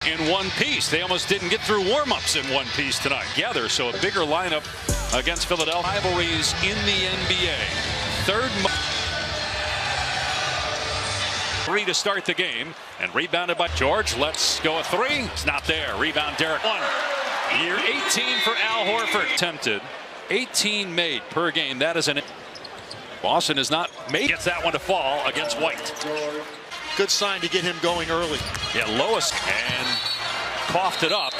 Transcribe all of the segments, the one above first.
In one piece. They almost didn't get through warm-ups in one piece tonight. Together, so a bigger lineup against Philadelphia. Rivalries in the NBA. Third 3 to start the game, and rebounded by George. Let's go a 3. It's not there. Rebound Derek. 1. Year 18 for Al Horford. Attempted. 18 made per game. That is an. Boston has not made. Gets that one to fall against White. Good sign to get him going early. Yeah, Lois and coughed it up.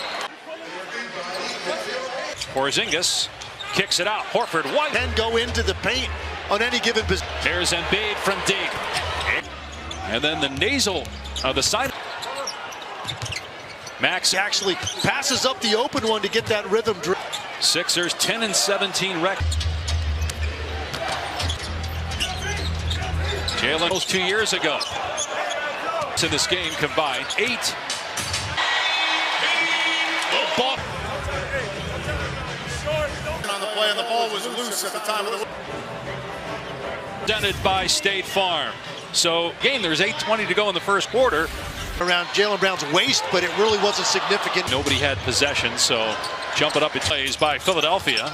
Porzingis kicks it out. Horford, White. Then go into the paint on any given position. There's Embiid from deep. And then the nasal of the side. Max actually passes up the open one to get that rhythm. Sixers 10 and 17 record. Jalen 2 years ago. In this game combined 8. Ball. On the play, and the ball was loose at the time of the. Presented by State Farm. So game, there's 8:20 to go in the first quarter. Around Jaylen Brown's waist, but it really wasn't significant. Nobody had possession, so jump it up. It plays by Philadelphia.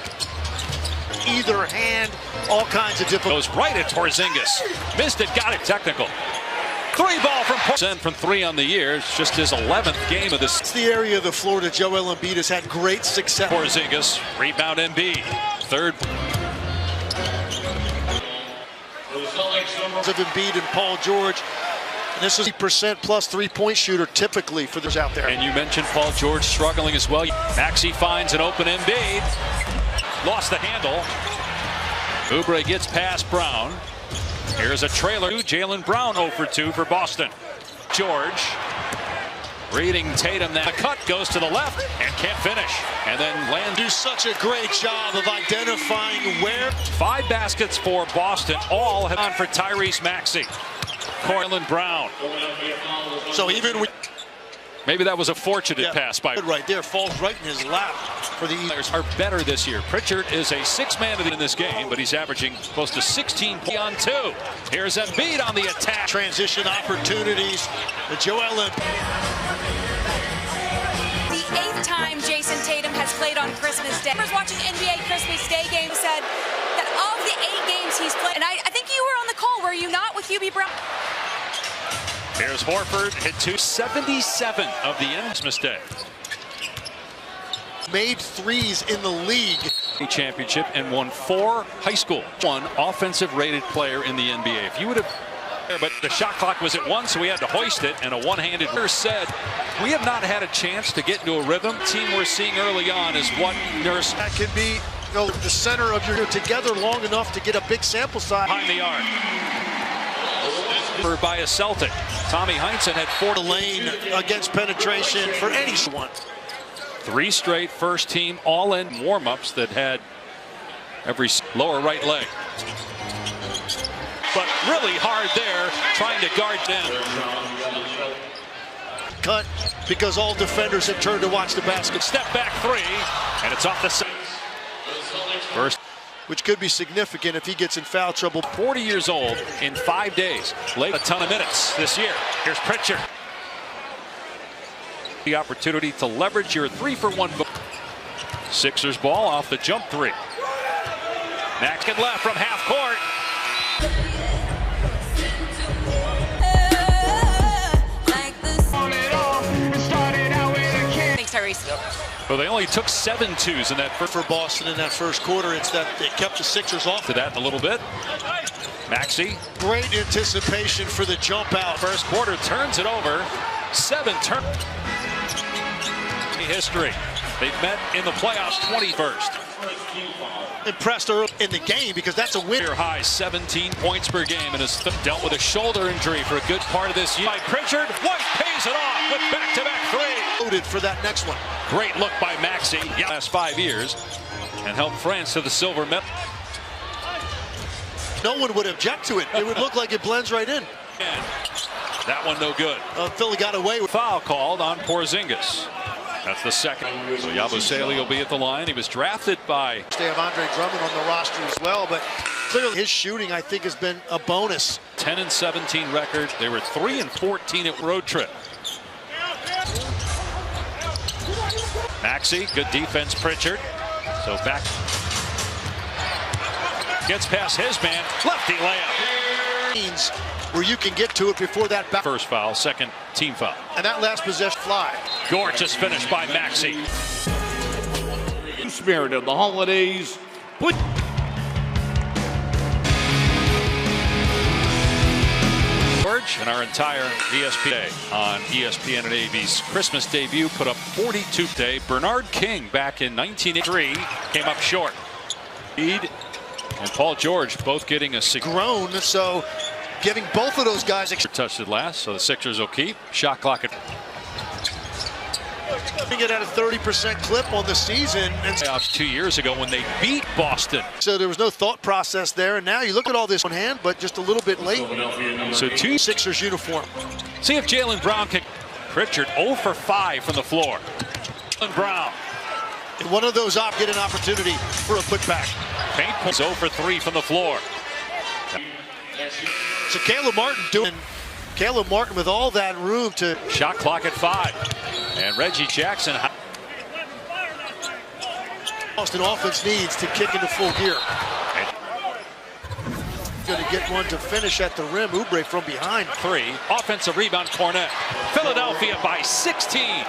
Either hand, all kinds of different. Goes right at Porzingis. Missed it, got it, technical. 3 ball from Porzingis. From 3 on the year. It's just his 11th game of this. It's the area of the floor that Joel Embiid has had great success. Porzingis, rebound Embiid. Third. Of Embiid and Paul George. And this is 80% plus 3-point shooter typically for those out there. And you mentioned Paul George struggling as well. Maxey finds an open Embiid. Lost the handle. Oubre gets past Brown. Here's a trailer. Jaylen Brown 0 for 2 for Boston. George reading Tatum. That cut goes to the left and can't finish. And then Land do such a great job of identifying where. 5 baskets for Boston. All have on for Tyrese Maxey. Jaylen Brown. So even with. Maybe that was a fortunate pass by. Right there, falls right in his lap for the players are better this year. Pritchard is a 6-man in this game, but he's averaging close to 16 on 2. Here's Embiid on the attack. Transition opportunities. The Joel Embiid. The 8th time Jason Tatum has played on Christmas Day. Watching NBA Christmas Day game said that of the 8 games he's played, and I think you were on the call, were you not, with Hubie Brown? Here's Horford, hit 277 of the Christmas Day. Made 3s in the league. Championship and won 4 high school. 1 offensive rated player in the NBA. If you would have, but the shot clock was at 1, so we had to hoist it, and a one-handed. Said, we have not had a chance to get into a rhythm. The team we're seeing early on is what Nurse. That can be the center of your together long enough to get a big sample size. Behind the arc. By a Celtic. Tommy Heinsohn had 4 lane against penetration for anyone. 3 straight first team all-in warm-ups that had every lower right leg. But really hard there, trying to guard them. Cut because all defenders have turned to watch the basket. Step back 3, and it's off the side. First. Which could be significant if he gets in foul trouble. 40 years old in 5 days. Late a ton of minutes this year. Here's Pritchard. The opportunity to leverage your 3-for-1. Sixers ball off the jump 3. Max and left from half court. Well, they only took 7 twos in that first. For Boston in that first quarter, it's that they kept the Sixers off. To that a little bit. Maxey. Great anticipation for the jump out. First quarter turns it over. 7 turn. History. They've met in the playoffs 21st. Impressed early in the game because that's a winner. High 17 points per game and has dealt with a shoulder injury for a good part of this year. By Pritchard, White pays it off with back-to-back 3. Loaded for that next one. Great look by Maxey. Last 5 years and helped France to the silver medal. No one would object to it. It would look like it blends right in. And that one no good. Philly got away with foul called on Porzingis. That's the second. So Yabusele will be at the line. He was drafted by. They have Andre Drummond on the roster as well, but clearly his shooting, I think, has been a bonus. 10 and 17 record. They were 3 and 14 at road trip. Maxey, good defense, Pritchard. So back. Gets past his man, lefty layup. Where you can get to it before that back. First foul, second team foul. And that last possession fly. Gorgeous finish by Maxey. Spirit of the holidays. George and our entire ESPN day on ESPN and AB's Christmas debut put up 42 today. Bernard King back in 1983 came up short. Reed and Paul George both getting a grown, so giving both of those guys touched it last, so the Sixers will keep. Shot clock at it at a 30% clip on the season. And playoffs 2 years ago when they beat Boston. So there was no thought process there, and now you look at all this on hand, but just a little bit late. So two Sixers uniform. See if Jaylen Brown can. Pritchard 0 for 5 from the floor. Jaylen Brown. And one of those get an opportunity for a putback. Paint pulls 0 for 3 from the floor. So Caleb Martin with all that room to. Shot clock at 5. And Reggie Jackson. Boston offense needs to kick into full gear. Going to get one to finish at the rim. Oubre from behind. 3. Offensive rebound, Cornette. Philadelphia by 16.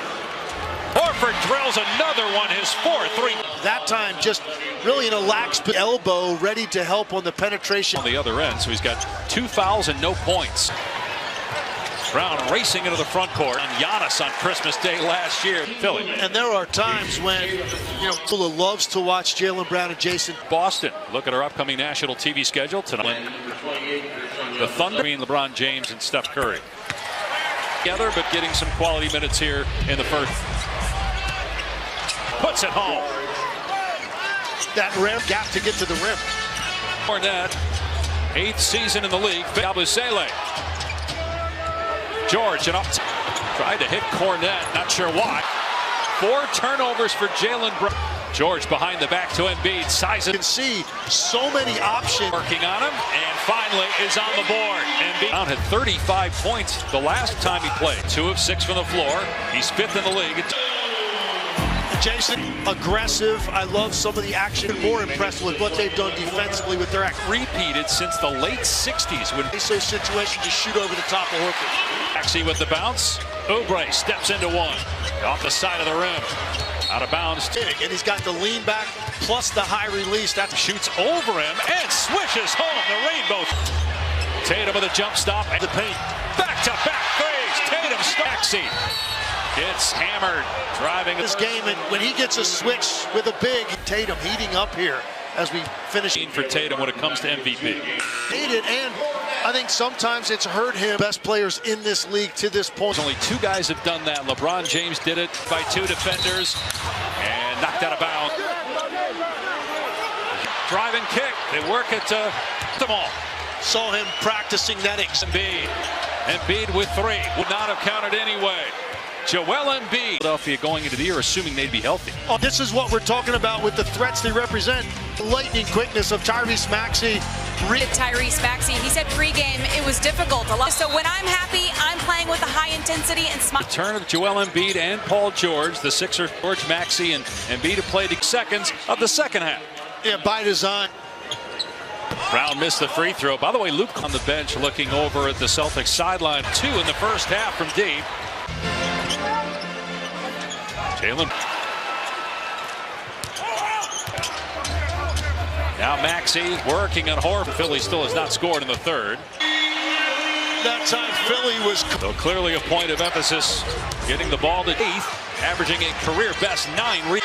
Horford drills another one, his 4-3. That time just really in a lax elbow, ready to help on the penetration. On the other end, so he's got 2 fouls and no points. Brown racing into the front court, and Giannis on Christmas Day last year. Philly. And there are times when, Fuller loves to watch Jaylen Brown and Jason. Boston. Look at our upcoming national TV schedule tonight. The Thunder between LeBron James and Steph Curry. Together, but getting some quality minutes here in the first. Puts it home. That rim gap to get to the rim. Cornette, 8th season in the league. Abusele. George and up. Tried to hit Cornette, not sure why. 4 turnovers for Jaylen Brown. George behind the back to Embiid. Size it. You can see so many options. Working on him, and finally is on the board. Embiid Brown had 35 points the last time he played. 2 of 6 from the floor. He's 5th in the league. Jason, aggressive. I love some of the action. More impressed with what they've done defensively with their act. Repeated since the late 60s when ISO situation to shoot over the top of Horford. Maxey with the bounce. Oubre steps into one. Off the side of the rim. Out of bounds. And he's got the lean back plus the high release. That shoots over him and swishes home the rainbow. Tatum with a jump stop. The paint. Back-to-back threes. Tatum Maxey gets hammered. Driving this game, and when he gets a switch with a big, Tatum heating up here as we finish. For Tatum when it comes to MVP. And I think sometimes it's hurt him. Best players in this league to this point. Only 2 guys have done that. LeBron James did it by 2 defenders and knocked out of bounds. Driving kick. They work it to them all. Saw him practicing that. Embiid with 3. Would not have counted anyway. Joel Embiid. Philadelphia going into the year assuming they'd be healthy. Oh, this is what we're talking about with the threats they represent. The lightning quickness of Tyrese Maxey. Tyrese Maxey, he said pregame it was difficult. So when I'm happy, I'm playing with a high intensity and smile. Return of Joel Embiid and Paul George. The Sixers, George, Maxey, and Embiid have played seconds of the second half. Yeah, by design. Brown missed the free throw. By the way, Luke on the bench looking over at the Celtics sideline. 2 in the first half from deep. Jaylen. Now Maxey working on Horford. Philly still has not scored in the third. That time Philly was. So clearly a point of emphasis. Getting the ball to 8th, averaging a career best 9 rebounds.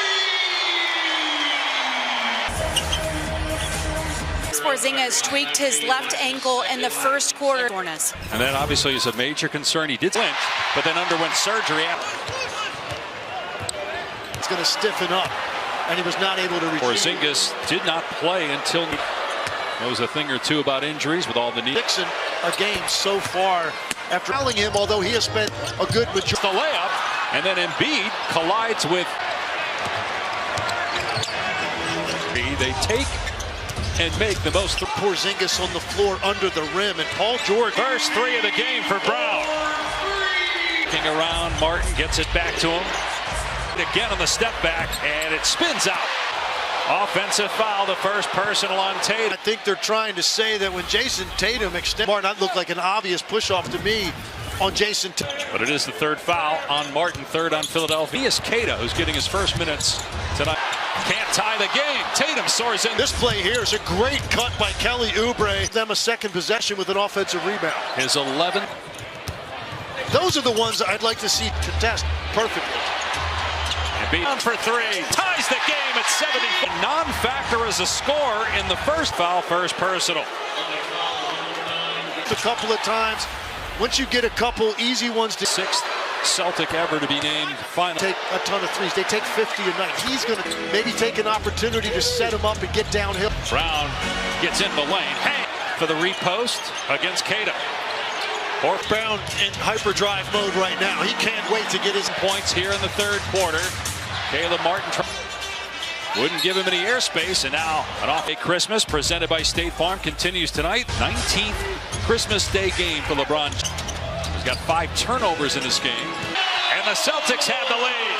Porzingis tweaked his left ankle in the first quarter. And that obviously is a major concern. He did flinch, but then underwent surgery. It's going to stiffen up, and he was not able to retrieve. Porzingis did not play until knows a thing or 2 about injuries with all the needs. Dixon, a game so far after fouling him, although he has spent a good majority. The layup, and then Embiid collides with. They take and make the most. Porzingis on the floor under the rim, and Paul George. First 3 of the game for Brown. Looking around, Martin gets it back to him. Again on the step back, and it spins out. Offensive foul, the first personal on Tatum. I think they're trying to say that when Jason Tatum extended, not look like an obvious push-off to me on Jason. But it is the third foul on Martin, third on Philadelphia. It's Keita who's getting his first minutes tonight. Can't tie the game. Tatum soars in. This play here is a great cut by Kelly Oubre. Them a second possession with an offensive rebound. His 11th. Those are the ones I'd like to see contest perfectly. Beat on for three. Ties the game at 70. Non-factor as a score in the first foul, first personal. A couple of times. Once you get a couple easy ones to sixth Celtic ever to be named final. Take a ton of threes. They take 50 a night. He's going to maybe take an opportunity to set him up and get downhill. Brown gets in the lane. Hey, for the repost against Keita. Or Brown in hyperdrive mode right now. He can't wait to get his points here in the third quarter. Caleb Martin wouldn't give him any airspace, and now an off-day Christmas presented by State Farm continues tonight. 19th Christmas Day game for LeBron. He's got 5 turnovers in this game, and the Celtics have the lead.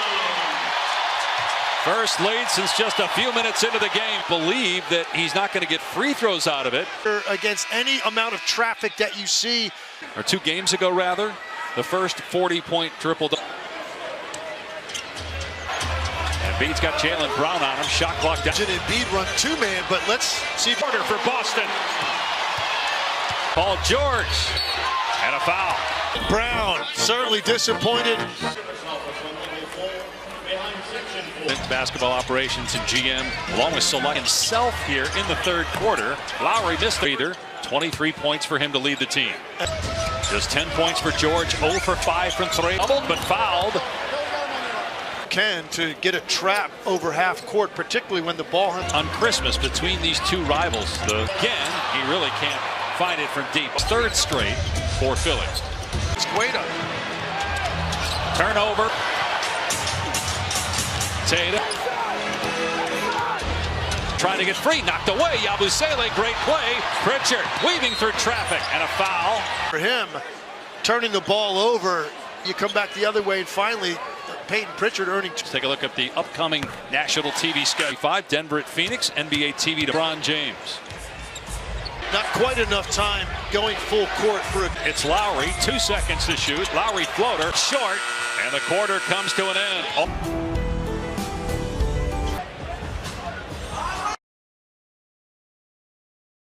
First lead since just a few minutes into the game. Believe that he's not going to get free throws out of it. Against any amount of traffic that you see. Or 2 games ago, rather, the first 40-point triple-double. Embiid's got Jaylen Brown on him. Shot clock down. Embiid run 2-man, but let's see. Order for Boston. Paul George. And a foul. Brown certainly disappointed. Basketball operations and GM, along with Select himself here in the third quarter. Lowry missed either. 23 points for him to lead the team. Just 10 points for George. 0 for 5 from 3. Doubled but fouled. Can to get a trap over half court, particularly when the ball on Christmas between these two rivals. Again, he really can't find it from deep. Third straight for Philly. Escueda. Turnover. Tatum. Trying to get free, knocked away. Yabusele, great play. Pritchard weaving through traffic, and a foul. For him, turning the ball over, you come back the other way, and finally, Peyton Pritchard earning. Let's take a look at the upcoming national TV schedule. 5, Denver at Phoenix, NBA TV to LeBron James. Not quite enough time going full court for it. It's Lowry, 2 seconds to shoot. Lowry floater, short, and the quarter comes to an end.